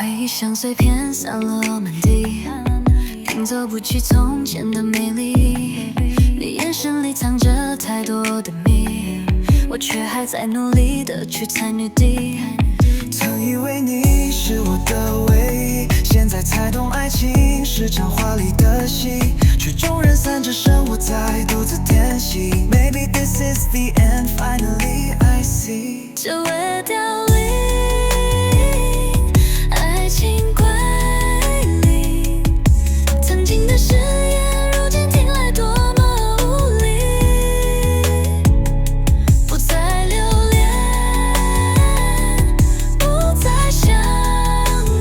回忆像碎片散落满地，拼凑不起从前的美丽。你眼神里藏着太多的谜，我却还在努力的去猜谜底。曾以为你是我的唯一，现在才懂爱情是场华丽的戏，曲终人散，只剩我在独自填戏。Maybe this is the end, finally I see。久未凋零，爱情归零，曾经的誓言，如今听来多么无力。不再留恋，不再想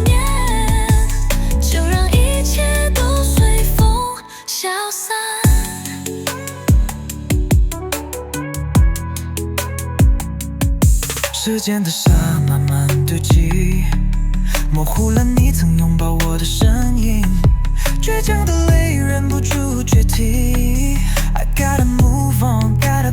念，就让一切都随风消散。时间的沙慢慢堆积，模糊了你曾拥抱我的身影，倔强的泪忍不住决堤。I gotta move on, gotta